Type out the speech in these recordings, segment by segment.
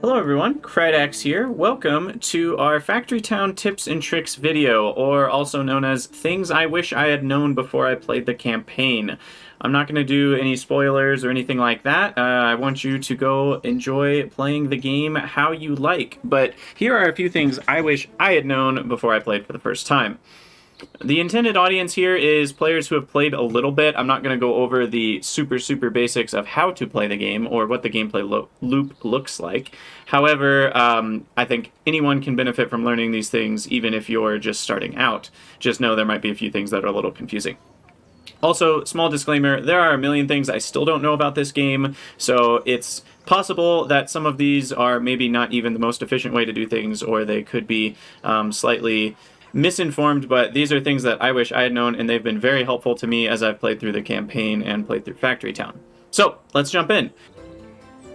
Hello everyone, Krydax here. Welcome to our Factory Town Tips and Tricks video, or also known as Things I Wish I Had Known Before I Played the Campaign. I'm not going to do any spoilers or anything like that. I want you to go enjoy playing the game how you like, but here are a few things I wish I had known before I played for the first time. The intended audience here is players who have played a little bit. I'm not going to go over the super basics of how to play the game or what the gameplay loop looks like. However, I think anyone can benefit from learning these things, even if you're just starting out. Just know there might be a few things that are a little confusing. Also, small disclaimer, there are a million things I still don't know about this game, so it's possible that some of these are maybe not even the most efficient way to do things, or they could be slightly misinformed, but these are things that I wish I had known, and they've been very helpful to me as I've played through the campaign and played through Factory Town. So, let's jump in.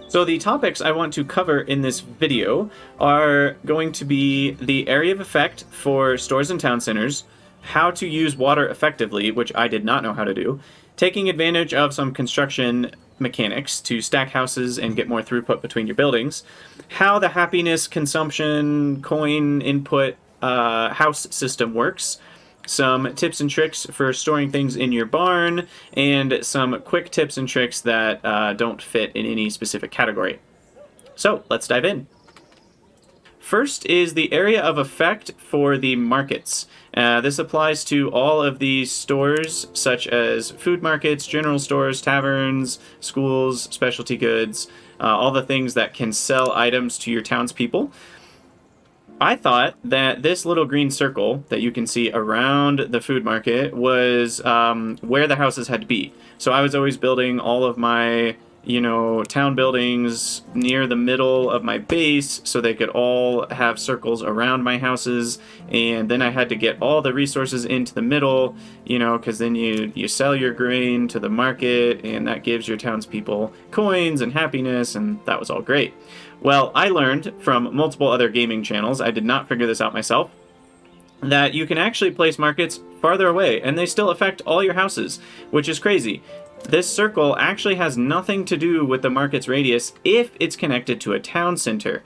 So the topics I want to cover in this video are going to be the area of effect for stores and town centers, how to use water effectively, which I did not know how to do, taking advantage of some construction mechanics to stack houses and get more throughput between your buildings, how the happiness consumption coin input house system works, some tips and tricks for storing things in your barn, and some quick tips and tricks that don't fit in any specific category. So let's dive in. First is the area of effect for the markets. This applies to all of these stores, such as food markets, general stores, taverns, schools, specialty goods, all the things that can sell items to your townspeople. I thought that this little green circle that you can see around the food market was where the houses had to be. So I was always building all of my, town buildings near the middle of my base so they could all have circles around my houses. And then I had to get all the resources into the middle, because then you sell your grain to the market, and that gives your townspeople coins and happiness, and that was all great. Well, I learned from multiple other gaming channels, I did not figure this out myself, that you can actually place markets farther away, and they still affect all your houses, which is crazy. This circle actually has nothing to do with the market's radius if it's connected to a town center.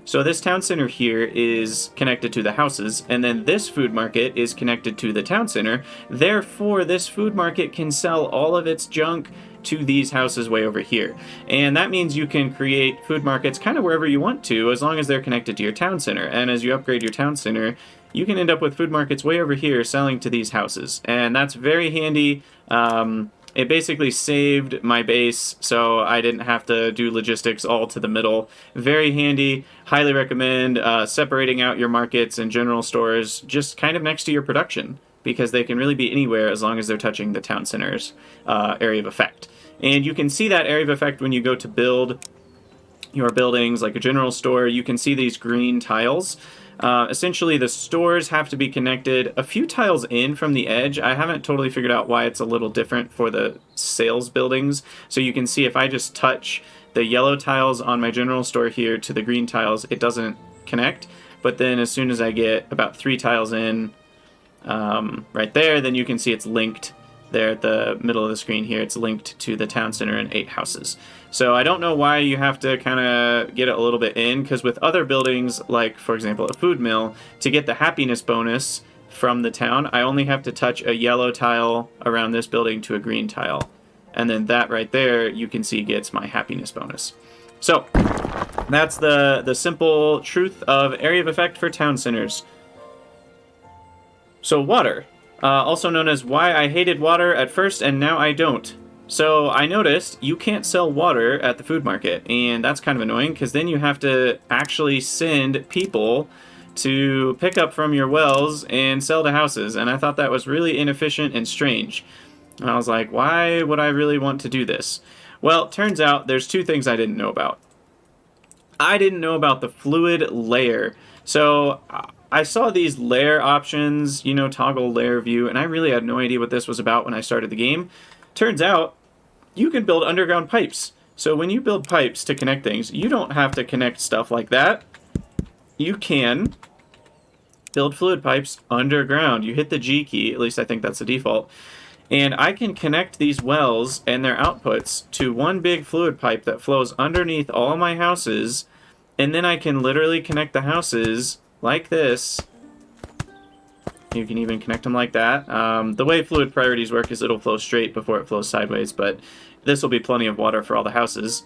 So this town center here is connected to the houses, and then this food market is connected to the town center. Therefore, this food market can sell all of its junk to these houses way over here. And that means you can create food markets kind of wherever you want to, as long as they're connected to your town center. And as you upgrade your town center, you can end up with food markets way over here selling to these houses. And that's very handy. It basically saved my base, so I didn't have to do logistics all to the middle. Very handy. Highly recommend separating out your markets and general stores just kind of next to your production, because they can really be anywhere as long as they're touching the town center's area of effect. And you can see that area of effect when you go to build your buildings, like a general store. You can see these green tiles. Essentially, the stores have to be connected a few tiles in from the edge. I haven't totally figured out why it's a little different for the sales buildings. So you can see if I just touch the yellow tiles on my general store here to the green tiles, it doesn't connect. But then as soon as I get about 3 tiles in right there, then you can see it's linked there at the middle of the screen here. It's linked to the town center and 8 houses. So I don't know why you have to kind of get it a little bit in, because with other buildings, like for example a food mill, to get the happiness bonus from the town, I only have to touch a yellow tile around this building to a green tile. And then that right there, you can see gets my happiness bonus. So that's the simple truth of area of effect for town centers. So water. Also known as why I hated water at first and now I don't. So I noticed you can't sell water at the food market, and that's kind of annoying, because then you have to actually send people to pick up from your wells and sell to houses, and I thought that was really inefficient and strange. And I was like, why would I really want to do this? Well, turns out there's 2 things I didn't know about. I didn't know about the fluid layer. So I saw these layer options, toggle layer view, and I really had no idea what this was about when I started the game. Turns out, you can build underground pipes. So when you build pipes to connect things, you don't have to connect stuff like that. You can build fluid pipes underground. You hit the G key, at least I think that's the default, and I can connect these wells and their outputs to one big fluid pipe that flows underneath all my houses And then I can literally connect the houses like this. You can even connect them like that. The way fluid priorities work is it'll flow straight before it flows sideways, but this will be plenty of water for all the houses.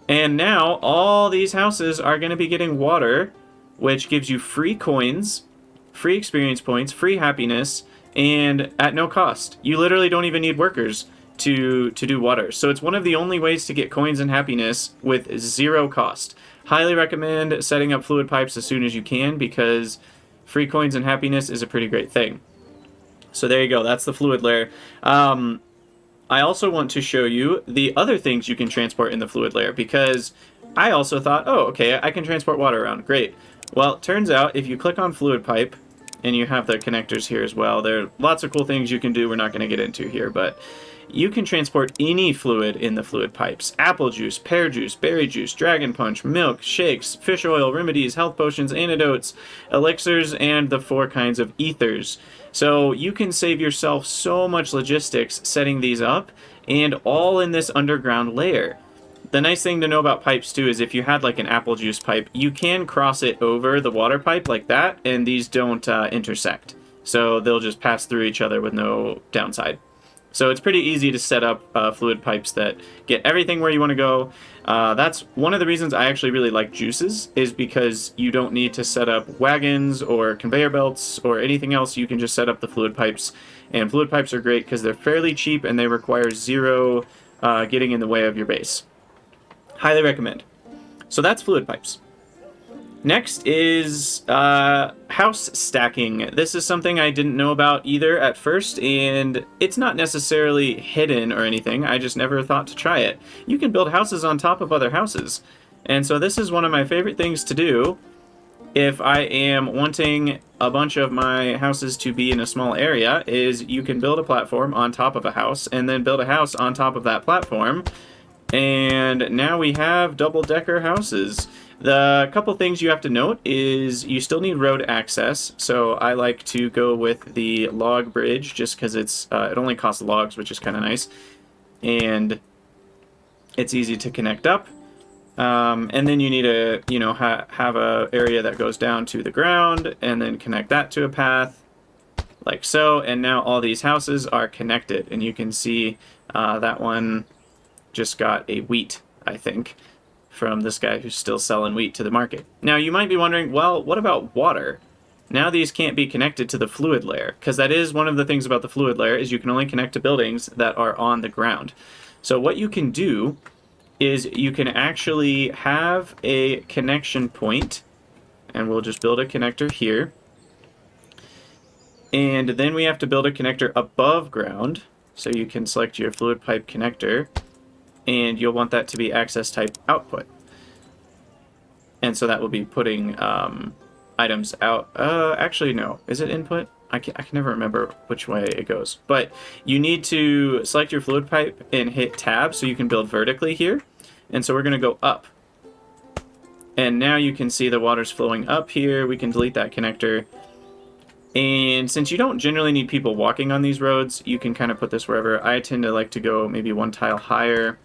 And now all these houses are going to be getting water, which gives you free coins, free experience points, free happiness, and at no cost. You literally don't even need workers to do water. So it's one of the only ways to get coins and happiness with zero cost. Highly recommend setting up fluid pipes as soon as you can, because free coins and happiness is a pretty great thing. So there you go. That's the fluid layer. I also want to show you the other things you can transport in the fluid layer, because I also thought, oh, okay, I can transport water around. Great. Well, it turns out if you click on fluid pipe, and you have the connectors here as well, there are lots of cool things you can do we're not going to get into here, but you can transport any fluid in the fluid pipes. Apple juice, pear juice, berry juice, dragon punch, milk, shakes, fish oil, remedies, health potions, antidotes, elixirs, and the 4 kinds of ethers. So you can save yourself so much logistics setting these up, and all in this underground layer. The nice thing to know about pipes too is if you had like an apple juice pipe, you can cross it over the water pipe like that, and these don't intersect. So they'll just pass through each other with no downside. So it's pretty easy to set up fluid pipes that get everything where you want to go. That's one of the reasons I actually really like juices, is because you don't need to set up wagons or conveyor belts or anything else. You can just set up the fluid pipes. And fluid pipes are great because they're fairly cheap and they require zero getting in the way of your base. Highly recommend. So that's fluid pipes. Next is house stacking. This is something I didn't know about either at first, and it's not necessarily hidden or anything. I just never thought to try it. You can build houses on top of other houses. And so this is one of my favorite things to do if I am wanting a bunch of my houses to be in a small area, is you can build a platform on top of a house and then build a house on top of that platform. And now we have double-decker houses. The couple things you have to note is you still need road access, so I like to go with the log bridge just because it only costs logs, which is kind of nice, and it's easy to connect up. And then you need to, have a area that goes down to the ground, and then connect that to a path, like so. And now all these houses are connected, and you can see that one just got a wheat, I think, from this guy who's still selling wheat to the market. Now you might be wondering, well, what about water? Now these can't be connected to the fluid layer, because that is one of the things about the fluid layer, is you can only connect to buildings that are on the ground. So what you can do is you can actually have a connection point, and we'll just build a connector here. And then we have to build a connector above ground, so you can select your fluid pipe connector, and you'll want that to be access type output. And so that will be putting items out. Actually, no. Is it input? I can never remember which way it goes. But you need to select your fluid pipe and hit tab so you can build vertically here. And so we're going to go up. And now you can see the water's flowing up here. We can delete that connector. And since you don't generally need people walking on these roads, you can kind of put this wherever. I tend to like to go maybe one tile higher,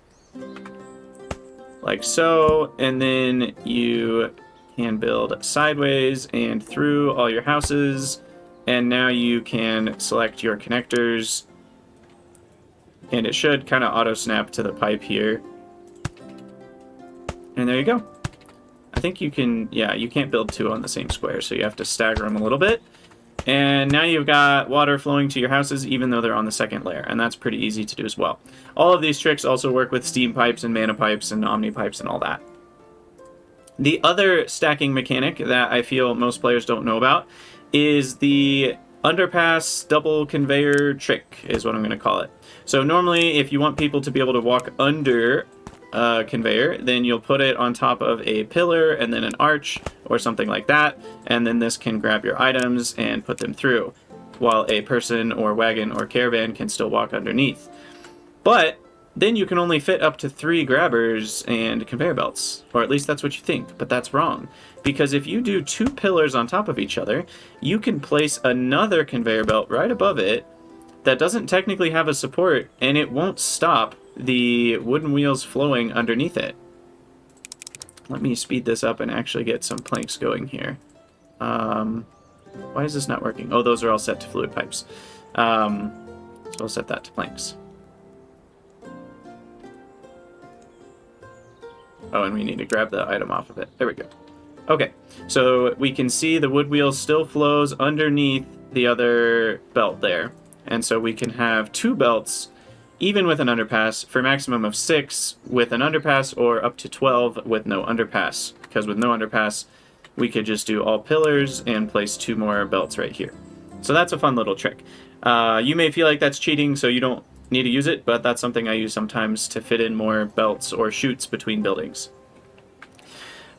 like so, and then you can build sideways and through all your houses, and now you can select your connectors, and it should kind of auto snap to the pipe here, and there you go. I think you can, yeah, you can't build 2 on the same square, so you have to stagger them a little bit. And now you've got water flowing to your houses even though they're on the second layer, and that's pretty easy to do as well. All of these tricks also work with steam pipes and mana pipes and omni pipes and all that. The other stacking mechanic that I feel most players don't know about is the underpass double conveyor trick, is what I'm going to call it. So normally if you want people to be able to walk under conveyor, then you'll put it on top of a pillar and then an arch or something like that, and then this can grab your items and put them through, while a person or wagon or caravan can still walk underneath. But then you can only fit up to 3 grabbers and conveyor belts, or at least that's what you think, but that's wrong, because if you do 2 pillars on top of each other, you can place another conveyor belt right above it that doesn't technically have a support, and it won't stop the wooden wheels flowing underneath it. let me speed this up and actually get some planks going here. Why is this not working? Oh, those are all set to fluid pipes. So I'll set that to planks. Oh, and we need to grab the item off of it. There we go. Okay, so we can see the wood wheel still flows underneath the other belt there. And so we can have 2 belts, even with an underpass, for a maximum of 6 with an underpass, or up to 12 with no underpass. Because with no underpass, we could just do all pillars and place 2 more belts right here. So that's a fun little trick. You may feel like that's cheating, so you don't need to use it, but that's something I use sometimes to fit in more belts or chutes between buildings.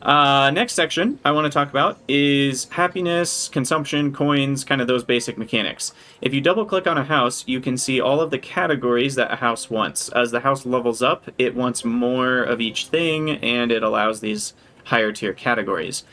Next section I want to talk about is happiness, consumption, coins, kind of those basic mechanics. If you double click on a house, you can see all of the categories that a house wants. As the house levels up, it wants more of each thing, and it allows these higher tier categories.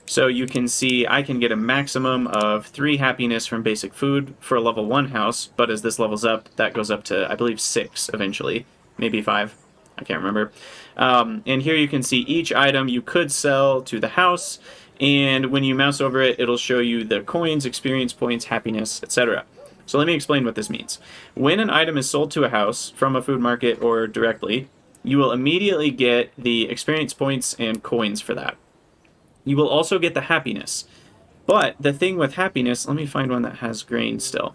So you can see I can get a maximum of 3 happiness from basic food for a level 1 house, but as this levels up, that goes up to, I believe, 6 eventually. Maybe 5. I can't remember. And here you can see each item you could sell to the house, and when you mouse over it, it'll show you the coins, experience points, happiness, etc. So let me explain what this means. When an item is sold to a house from a food market or directly, you will immediately get the experience points and coins for that. You will also get the happiness. But the thing with happiness, let me find one that has grain still,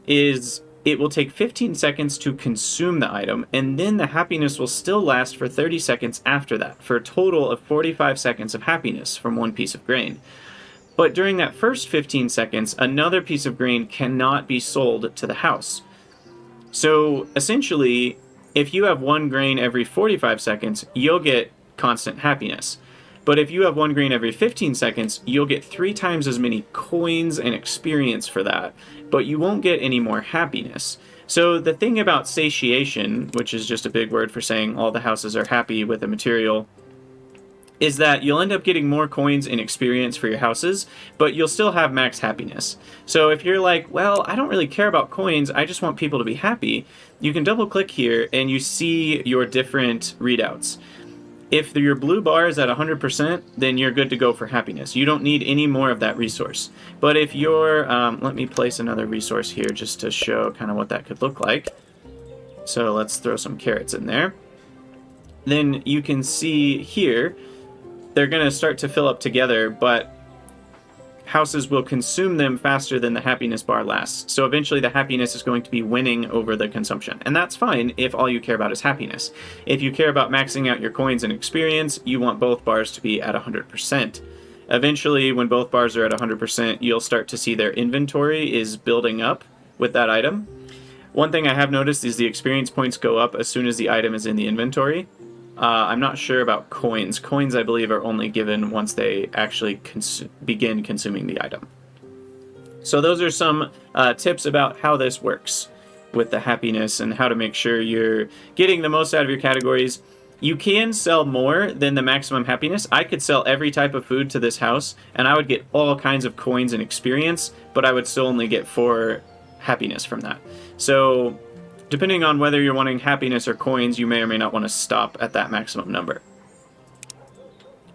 is it will take 15 seconds to consume the item, and then the happiness will still last for 30 seconds after that, for a total of 45 seconds of happiness from one piece of grain. But during that first 15 seconds, another piece of grain cannot be sold to the house. So essentially, if you have 1 grain every 45 seconds, you'll get constant happiness. But if you have 1 grain every 15 seconds, you'll get 3 times as many coins and experience for that, but you won't get any more happiness. So the thing about satiation, which is just a big word for saying all the houses are happy with the material, is that you'll end up getting more coins and experience for your houses, but you'll still have max happiness. So if you're like, well, I don't really care about coins, I just want people to be happy, you can double click here and you see your different readouts. If your blue bar is at 100%, then you're good to go for happiness. You don't need any more of that resource. But if you're, let me place another resource here just to show kind of what that could look like. So let's throw some carrots in there. Then you can see here, they're going to start to fill up together, but houses will consume them faster than the happiness bar lasts. So eventually the happiness is going to be winning over the consumption. And that's fine if all you care about is happiness. If you care about maxing out your coins and experience, you want both bars to be at 100%. Eventually, when both bars are at 100%, you'll start to see their inventory is building up with that item. One thing I have noticed is the experience points go up as soon as the item is in the inventory. I'm not sure about coins. Coins, I believe, are only given once they actually begin consuming the item. So those are some tips about how this works with the happiness and how to make sure you're getting the most out of your categories. You can sell more than the maximum happiness. I could sell every type of food to this house, and I would get all kinds of coins and experience, but I would still only get 4 happiness from that. So depending on whether you're wanting happiness or coins, you may or may not want to stop at that maximum number.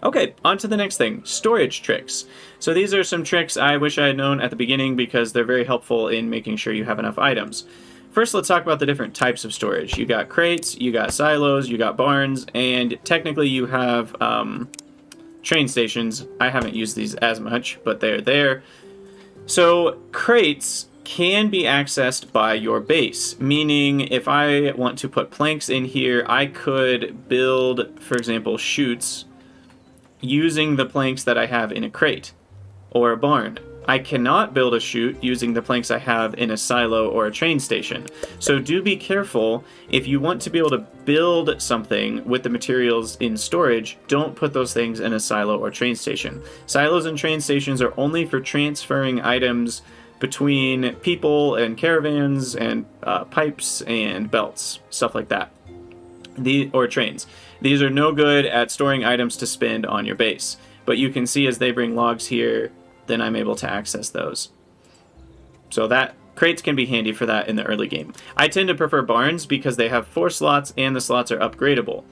Okay, on to the next thing, storage tricks. So these are some tricks I wish I had known at the beginning because they're very helpful in making sure you have enough items. First, let's talk about the different types of storage. You got crates, you got silos, you got barns, and technically you have train stations. I haven't used these as much, but they're there. So crates can be accessed by your base, meaning if I want to put planks in here, I could build, for example, chutes using the planks that I have in a crate or a barn. I cannot build a chute using the planks I have in a silo or a train station. So do be careful. If you want to be able to build something with the materials in storage, don't put those things in a silo or train station. Silos and train stations are only for transferring items between people and caravans and pipes and belts, stuff like that, or trains. These are no good at storing items to spend on your base. But you can see as they bring logs here, then I'm able to access those. So that crates can be handy for that in the early game. I tend to prefer barns because they have 4 slots and the slots are upgradable.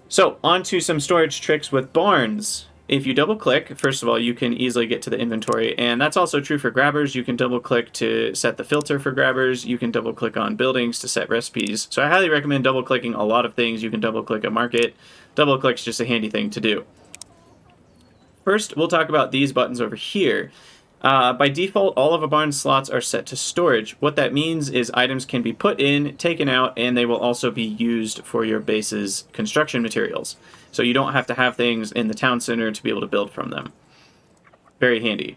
So on to some storage tricks with barns. If you double click, first of all, you can easily get to the inventory, and that's also true for grabbers. You can double click to set the filter for grabbers. You can double click on buildings to set recipes. So I highly recommend double clicking a lot of things. You can double click a market. Double click's just a handy thing to do. First, we'll talk about these buttons over here. By default, all of a barn's slots are set to storage. What that means is items can be put in, taken out, and they will also be used for your base's construction materials. So you don't have to have things in the town center to be able to build from them. Very handy.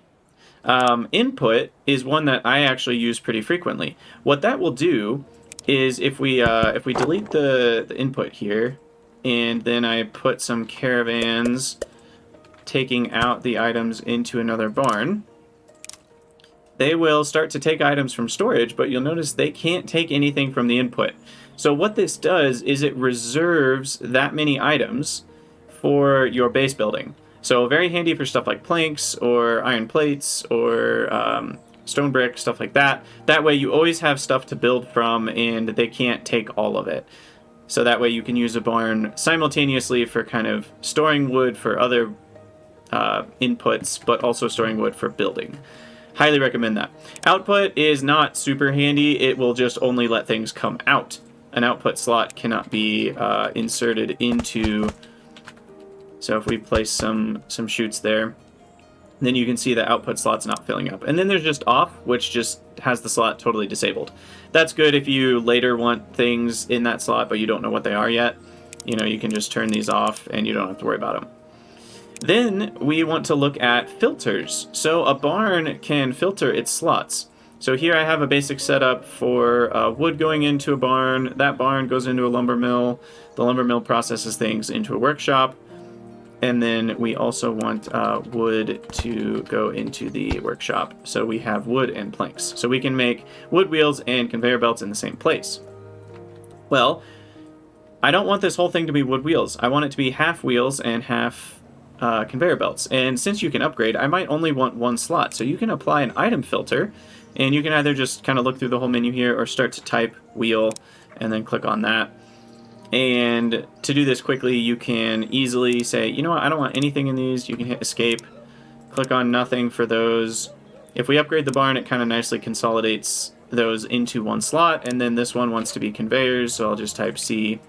Input is one that I actually use pretty frequently. What that will do is if we delete the input here, and then I put some caravans taking out the items into another barn, they will start to take items from storage, but you'll notice they can't take anything from the input. So what this does is it reserves that many items for your base building. So very handy for stuff like planks or iron plates or stone brick, stuff like that. That way you always have stuff to build from and they can't take all of it. So that way you can use a barn simultaneously for kind of storing wood for other inputs, but also storing wood for building. Highly recommend that. Output is not super handy. It will just only let things come out. An output slot cannot be inserted into. So if we place some chutes there, then you can see the output slot's not filling up. And then there's just off, which just has the slot totally disabled. That's good if you later want things in that slot, but you don't know what they are yet. You know, you can just turn these off and you don't have to worry about them. Then we want to look at filters. So a barn can filter its slots. So here I have a basic setup for wood going into a barn. That barn goes into a lumber mill. The lumber mill processes things into a workshop. And then we also want wood to go into the workshop. So we have wood and planks. So we can make wood wheels and conveyor belts in the same place. Well, I don't want this whole thing to be wood wheels. I want it to be half wheels and half conveyor belts. And since you can upgrade, I might only want one slot. So you can apply an item filter, and you can either just kind of look through the whole menu here or start to type wheel and then click on that. And to do this quickly, you can easily say, you know what, I don't want anything in these. You can hit escape, click on nothing for those. If we upgrade the barn, it kind of nicely consolidates those into one slot. And then this one wants to be conveyors, so I'll just type C,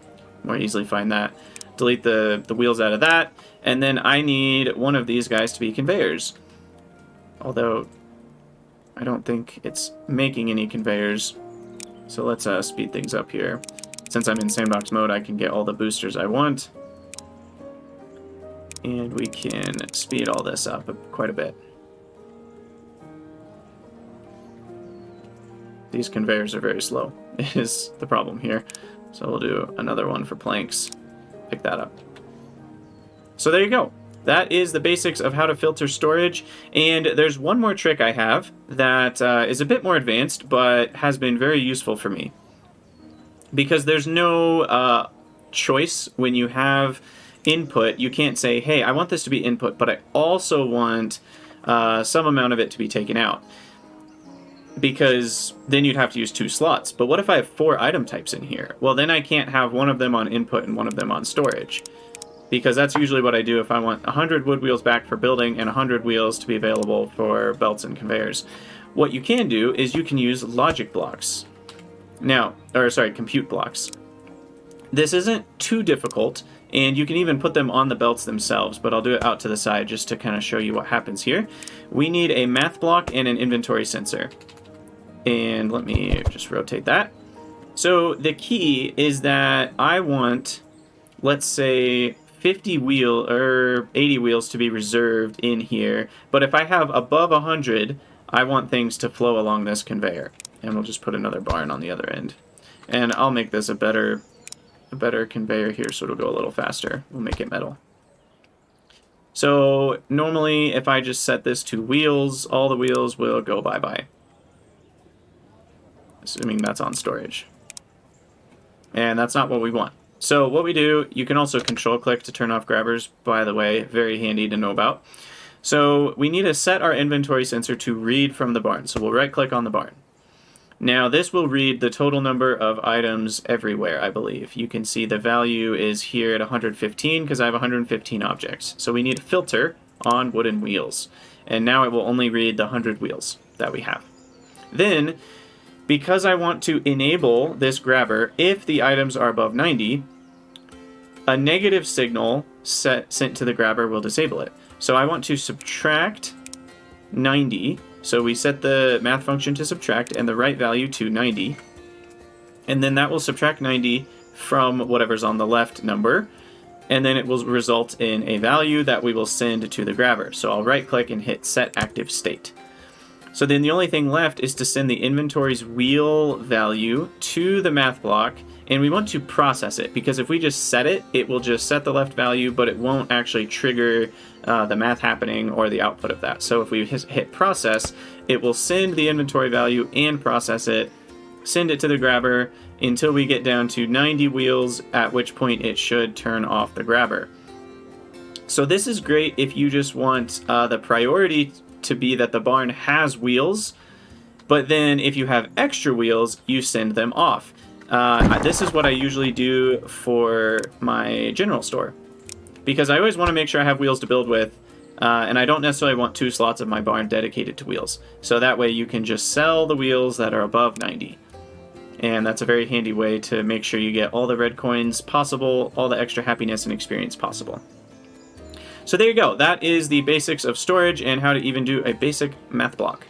more easily find that. Delete the wheels out of that. And then I need one of these guys to be conveyors. Although I don't think it's making any conveyors. So let's speed things up here. Since I'm in sandbox mode, I can get all the boosters I want. And we can speed all this up quite a bit. These conveyors are very slow, is the problem here. So we'll do another one for planks. Pick that up. So there you go. That is the basics of how to filter storage. And there's one more trick I have that is a bit more advanced, but has been very useful for me. Because there's no choice when you have input. You can't say, hey, I want this to be input, but I also want some amount of it to be taken out. Because then you'd have to use 2 slots. But what if I have 4 item types in here? Well, then I can't have one of them on input and one of them on storage. Because that's usually what I do if I want 100 wood wheels back for building and 100 wheels to be available for belts and conveyors. What you can do is you can use logic blocks. Now, compute blocks. This isn't too difficult, and you can even put them on the belts themselves, but I'll do it out to the side just to kind of show you what happens here. We need a math block and an inventory sensor. And let me just rotate that. So the key is that I want, let's say, 50 wheel or 80 wheels to be reserved in here, but if I have above 100, I want things to flow along this conveyor. And we'll just put another barn on the other end. And I'll make this a better conveyor here so it'll go a little faster. We'll make it metal. So normally if I just set this to wheels, all the wheels will go bye-bye. Assuming that's on storage. And that's not what we want. So what we do, you can also control click to turn off grabbers, by the way, very handy to know about. So we need to set our inventory sensor to read from the barn. So we'll right click on the barn. Now this will read the total number of items everywhere, I believe. You can see the value is here at 115 because I have 115 objects. So we need a filter on wooden wheels. And now it will only read the 100 wheels that we have. Then, because I want to enable this grabber, if the items are above 90, a negative signal sent to the grabber will disable it. So I want to subtract 90. So we set the math function to subtract and the right value to 90. And then that will subtract 90 from whatever's on the left number. And then it will result in a value that we will send to the grabber. So I'll right click and hit set active state. So then the only thing left is to send the inventory's wheel value to the math block. And we want to process it, because if we just set it, it will just set the left value, but it won't actually trigger the math happening or the output of that. So if we hit process, it will send the inventory value and process it, send it to the grabber until we get down to 90 wheels, at which point it should turn off the grabber. So this is great if you just want the priority to be that the barn has wheels, but then if you have extra wheels, you send them off. This is what I usually do for my general store, because I always want to make sure I have wheels to build with, and I don't necessarily want 2 slots of my barn dedicated to wheels. So that way you can just sell the wheels that are above 90. And that's a very handy way to make sure you get all the red coins possible, all the extra happiness and experience possible. So there you go. That is the basics of storage and how to even do a basic math block.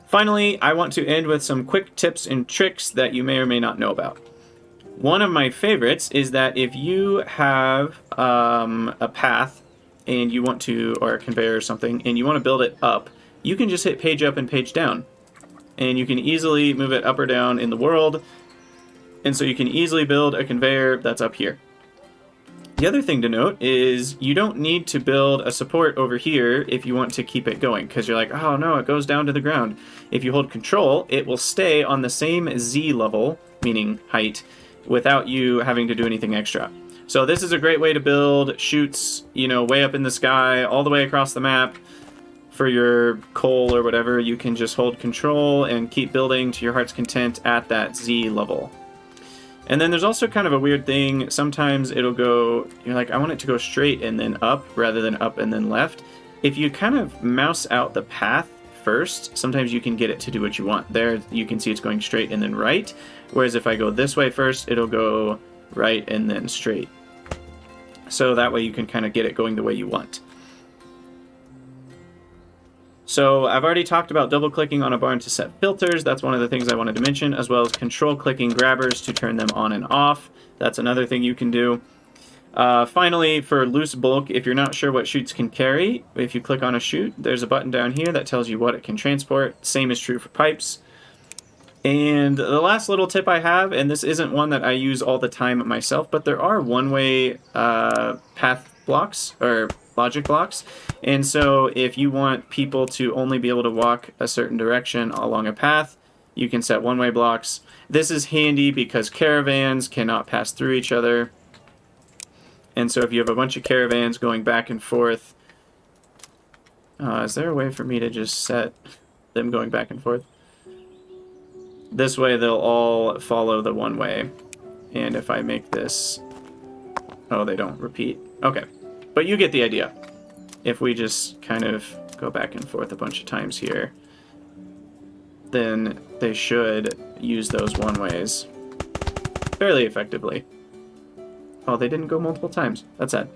Finally, I want to end with some quick tips and tricks that you may or may not know about. One of my favorites is that if you have a path and you want to, or a conveyor or something, and you want to build it up, you can just hit page up and page down. And you can easily move it up or down in the world. And so you can easily build a conveyor that's up here. The other thing to note is you don't need to build a support over here if you want to keep it going, because you're like, oh no, it goes down to the ground. If you hold control, it will stay on the same Z level, meaning height, without you having to do anything extra. So this is a great way to build chutes, you know, way up in the sky, all the way across the map. For your coal or whatever, you can just hold control and keep building to your heart's content at that Z level. And then there's also kind of a weird thing. Sometimes it'll go, you're like, I want it to go straight and then up rather than up and then left. If you kind of mouse out the path first, sometimes you can get it to do what you want. There you can see it's going straight and then right. Whereas if I go this way first, it'll go right and then straight. So that way you can kind of get it going the way you want. So I've already talked about double clicking on a barn to set filters. That's one of the things I wanted to mention, as well as control clicking grabbers to turn them on and off. That's another thing you can do. Finally, for loose bulk, if you're not sure what chutes can carry, if you click on a chute, there's a button down here that tells you what it can transport. Same is true for pipes. And the last little tip I have, and this isn't one that I use all the time myself, but there are one-way path blocks, or logic blocks. And so if you want people to only be able to walk a certain direction along a path, you can set one-way blocks. This is handy because caravans cannot pass through each other. And so if you have a bunch of caravans going back and forth, is there a way for me to just set them going back and forth? This way they'll all follow the one way. And if I make this... Oh, they don't repeat. Okay. But you get the idea. If we just kind of go back and forth a bunch of times here, then they should use those one-ways fairly effectively. Oh, they didn't go multiple times. That's sad.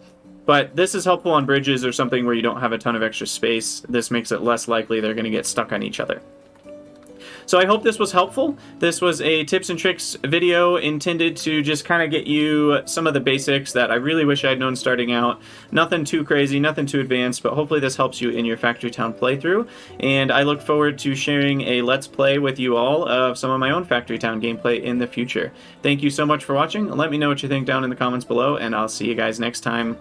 But this is helpful on bridges or something where you don't have a ton of extra space. This makes it less likely they're going to get stuck on each other. So I hope this was helpful. This was a tips and tricks video intended to just kind of get you some of the basics that I really wish I'd known starting out. Nothing too crazy, nothing too advanced, but hopefully this helps you in your Factory Town playthrough. And I look forward to sharing a Let's Play with you all of some of my own Factory Town gameplay in the future. Thank you so much for watching. Let me know what you think down in the comments below, and I'll see you guys next time.